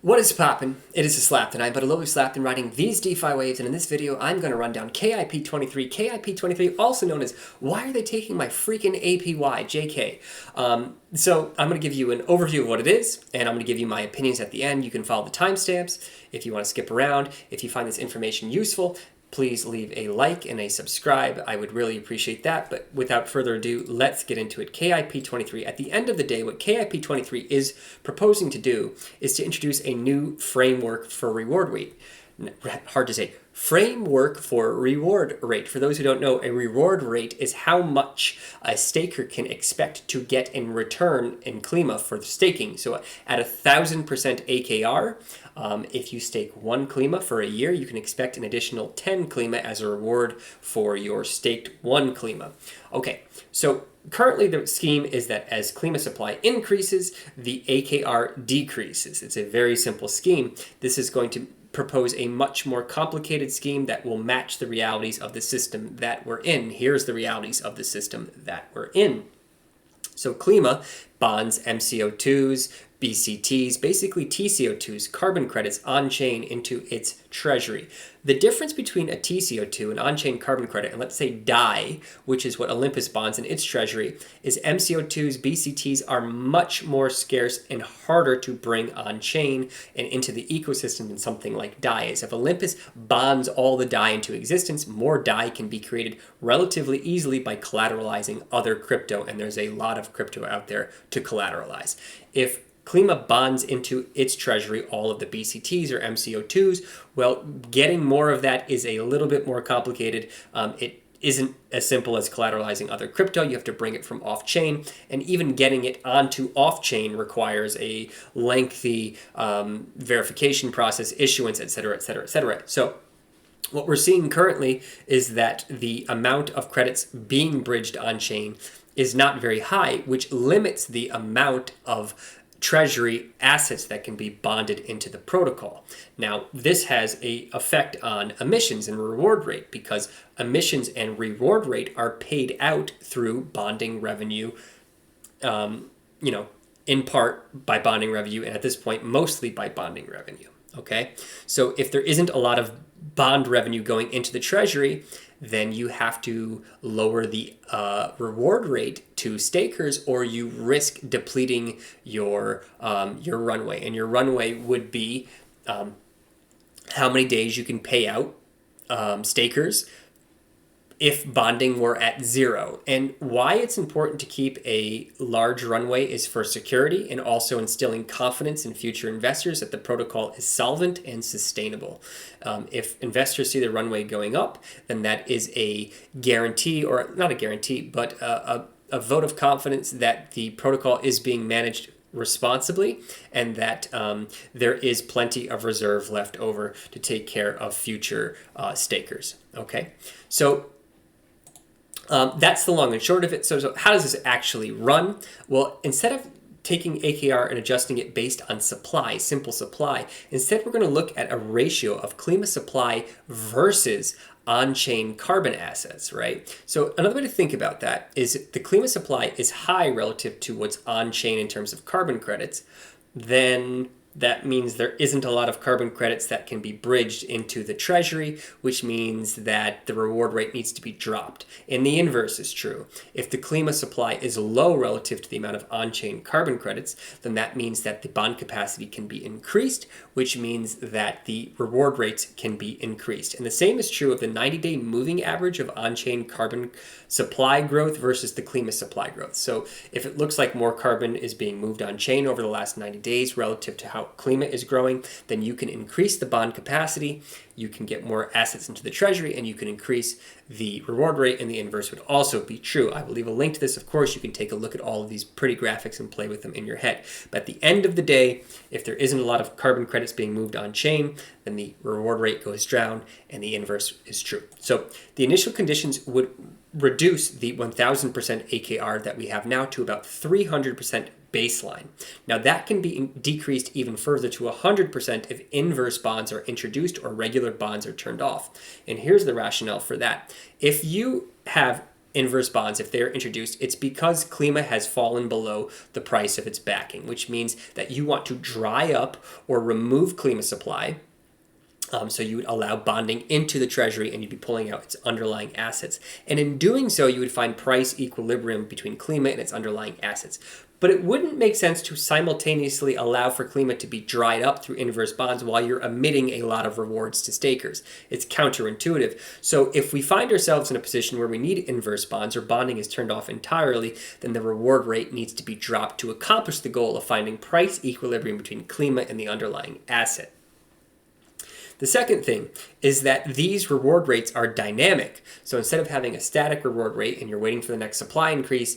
What is poppin'? It is a slap tonight, but a lowly slap in riding these DeFi waves, and in this video I'm going to run down KIP-23. KIP-23, also known as why are they taking my freaking APY, JK? So I'm going to give you an overview of what it is, and I'm going to give you my opinions at the end. You can follow the timestamps if you want to skip around. If you find this information useful, please leave a like and a subscribe. I would really appreciate that. But without further ado, let's get into it. KIP-23. At the end of the day, what KIP-23 is proposing to do is to introduce a new framework for reward rate. Hard to say. Framework for reward rate. For those who don't know, a reward rate is how much a staker can expect to get in return in Klima for staking. So at 1,000% AKR, if you stake 1 Klima for a year, you can expect an additional 10 Klima as a reward for your staked 1 Klima. Okay, so currently the scheme is that as Klima supply increases, the AKR decreases. It's a very simple scheme. This is going to propose a much more complicated scheme that will match the realities of the system that we're in. Here's the realities of the system that we're in. So Klima bonds MCO2s, BCTs, basically TCO2s, carbon credits on-chain into its treasury. The difference between a TCO2, an on-chain carbon credit, and let's say DAI, which is what Olympus bonds in its treasury, is MCO2s, BCTs are much more scarce and harder to bring on-chain and into the ecosystem than something like DAI is. If Olympus bonds all the DAI into existence, more DAI can be created relatively easily by collateralizing other crypto, and there's a lot of crypto out there to collateralize. If Klima bonds into its treasury all of the BCTs or MCO2s, well, getting more of that is a little bit more complicated. It isn't as simple as collateralizing other crypto. You have to bring it from off-chain, and even getting it onto off-chain requires a lengthy verification process, issuance, etc., etc., etc. So what we're seeing currently is that the amount of credits being bridged on-chain is not very high, which limits the amount of treasury assets that can be bonded into the protocol. Now, this has an effect on emissions and reward rate because emissions and reward rate are paid out through bonding revenue, in part by bonding revenue, and at this point, mostly by bonding revenue. Okay, so if there isn't a lot of bond revenue going into the treasury, then you have to lower the reward rate to stakers, or you risk depleting your runway. And your runway would be how many days you can pay out stakers if bonding were at 0. And why it's important to keep a large runway is for security and also instilling confidence in future investors that the protocol is solvent and sustainable. If investors see the runway going up, then that is a guarantee, or not a guarantee, but a vote of confidence that the protocol is being managed responsibly, and that there is plenty of reserve left over to take care of future stakers. Okay, so that's the long and short of it. So how does this actually run? Well, instead of taking AKR and adjusting it based on supply, simple supply, instead we're going to look at a ratio of Klima supply versus on-chain carbon assets, right? So another way to think about that is the Klima supply is high relative to what's on-chain in terms of carbon credits, then that means there isn't a lot of carbon credits that can be bridged into the treasury, which means that the reward rate needs to be dropped. And the inverse is true. If the Klima supply is low relative to the amount of on-chain carbon credits, then that means that the bond capacity can be increased, which means that the reward rates can be increased. And the same is true of the 90-day moving average of on-chain carbon supply growth versus the Klima supply growth. So if it looks like more carbon is being moved on-chain over the last 90 days relative to how Klima is growing, then you can increase the bond capacity, you can get more assets into the treasury, and you can increase the reward rate, and the inverse would also be true. I will leave a link to this. Of course, you can take a look at all of these pretty graphics and play with them in your head. But at the end of the day, if there isn't a lot of carbon credits being moved on-chain, then the reward rate goes down, and the inverse is true. So the initial conditions would reduce the 1,000% AKR that we have now to about 300% baseline. Now that can be decreased even further to 100% if inverse bonds are introduced or regular bonds are turned off. And here's the rationale for that. If you have inverse bonds, if they're introduced, it's because Klima has fallen below the price of its backing, which means that you want to dry up or remove Klima supply. So you would allow bonding into the treasury and you'd be pulling out its underlying assets. And in doing so, you would find price equilibrium between Klima and its underlying assets. But it wouldn't make sense to simultaneously allow for Klima to be dried up through inverse bonds while you're emitting a lot of rewards to stakers. It's counterintuitive. So if we find ourselves in a position where we need inverse bonds or bonding is turned off entirely, then the reward rate needs to be dropped to accomplish the goal of finding price equilibrium between Klima and the underlying asset. The second thing is that these reward rates are dynamic. So instead of having a static reward rate and you're waiting for the next supply increase,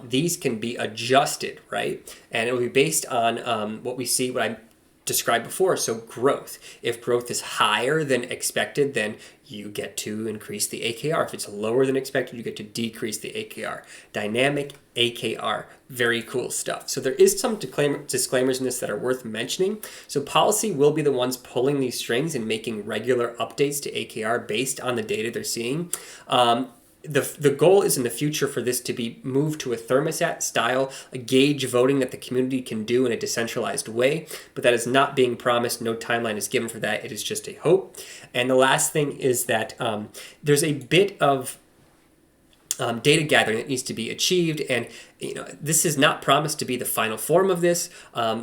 these can be adjusted, right? And it will be based on what we see, what I described before, so growth. If growth is higher than expected, then you get to increase the AKR. If it's lower than expected, you get to decrease the AKR. Dynamic AKR, very cool stuff. So there is some disclaimers in this that are worth mentioning. So policy will be the ones pulling these strings and making regular updates to AKR based on the data they're seeing. The goal is in the future for this to be moved to a thermostat style, a gauge voting that the community can do in a decentralized way, but that is not being promised. No timeline is given for that. It is just a hope. And the last thing is that there's a bit of data gathering that needs to be achieved, and this is not promised to be the final form of this.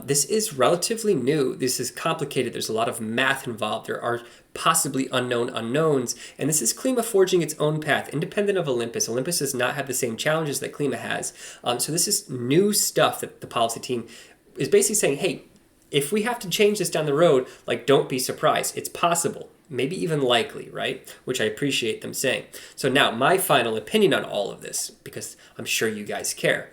This is relatively new. This is complicated. There's a lot of math involved. There are possibly unknown unknowns, and this is Klima forging its own path, independent of Olympus. Olympus does not have the same challenges that Klima has. So this is new stuff that the policy team is basically saying, hey, if we have to change this down the road, don't be surprised. It's possible. Maybe even likely, right? Which I appreciate them saying. So now, my final opinion on all of this, because I'm sure you guys care.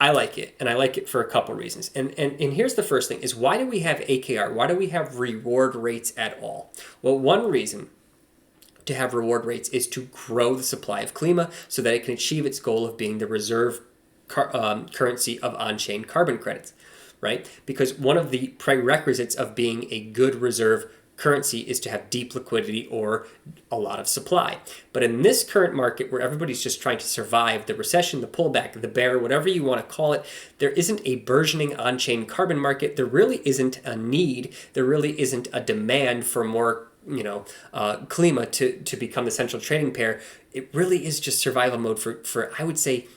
I like it, and I like it for a couple reasons. And here's the first thing, is why do we have AKR? Why do we have reward rates at all? Well, one reason to have reward rates is to grow the supply of Klima so that it can achieve its goal of being the reserve currency of on-chain carbon credits, right? Because one of the prerequisites of being a good reserve currency is to have deep liquidity or a lot of supply. But in this current market where everybody's just trying to survive the recession, the pullback, the bear, whatever you want to call it, there isn't a burgeoning on-chain carbon market. There really isn't a need. There really isn't a demand for more Klima to become the central trading pair. It really is just survival mode for I would say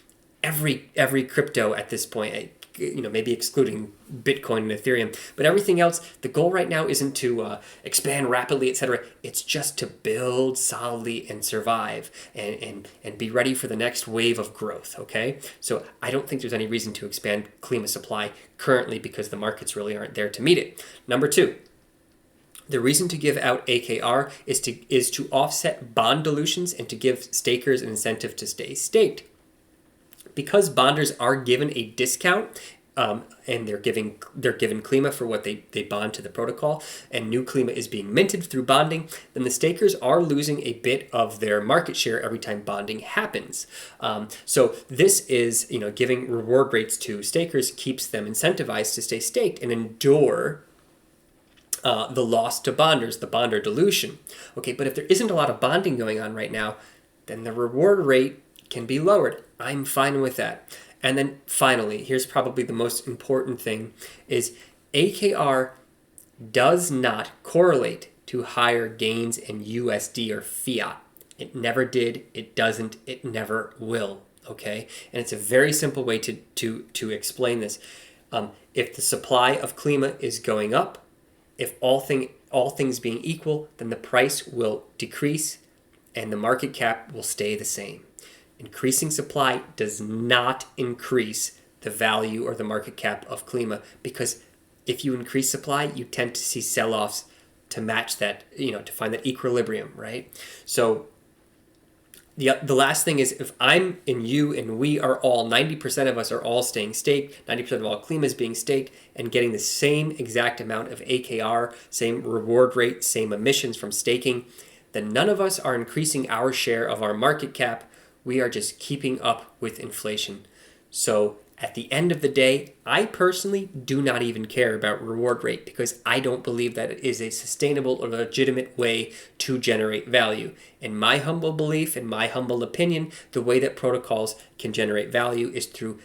every crypto at this point. Maybe excluding Bitcoin and Ethereum, but everything else, the goal right now isn't to expand rapidly, etc. It's just to build solidly and survive and be ready for the next wave of growth, okay? So I don't think there's any reason to expand Klima supply currently because the markets really aren't there to meet it. Number two, the reason to give out AKR is to offset bond dilutions and to give stakers an incentive to stay staked. Because bonders are given a discount, and they're given Klima for what they bond to the protocol, and new Klima is being minted through bonding, then the stakers are losing a bit of their market share every time bonding happens. So this is, giving reward rates to stakers keeps them incentivized to stay staked and endure the loss to bonders, the bonder dilution. Okay, but if there isn't a lot of bonding going on right now, then the reward rate can be lowered. I'm fine with that. And then finally, here's probably the most important thing, is AKR does not correlate to higher gains in USD or fiat. It never did, it doesn't, it never will, okay? And it's a very simple way to explain this. If the supply of Klima is going up, if all things being equal, then the price will decrease and the market cap will stay the same. Increasing supply does not increase the value or the market cap of Klima, because if you increase supply, you tend to see sell-offs to match that, to find that equilibrium, right? So the last thing is, if I'm and you and we are all, 90% of us are all staying staked, 90% of all Klima is being staked and getting the same exact amount of AKR, same reward rate, same emissions from staking, then none of us are increasing our share of our market cap. We are just keeping up with inflation. So At the end of the day, I personally do not even care about reward rate because I don't believe that it is a sustainable or legitimate way to generate value. In my humble belief, in my humble opinion, the way that protocols can generate value is through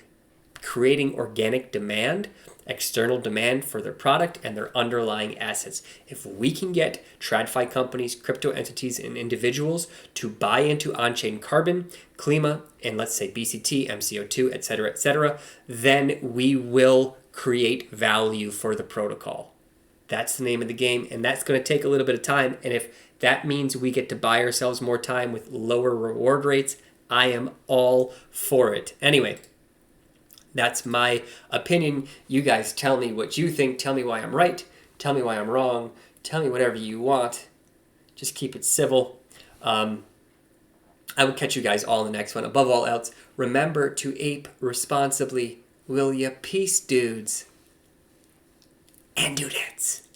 creating organic demand, external demand for their product and their underlying assets. If we can get TradFi companies, crypto entities, and individuals to buy into on-chain carbon, Klima, and let's say BCT, MCO2, etc., then we will create value for the protocol. That's the name of the game, and that's going to take a little bit of time. And if that means we get to buy ourselves more time with lower reward rates, I am all for it. Anyway, that's my opinion. You guys tell me what you think. Tell me why I'm right. Tell me why I'm wrong. Tell me whatever you want. Just keep it civil. I will catch you guys all in the next one. Above all else, remember to ape responsibly. Will ya? Peace, dudes and dudettes.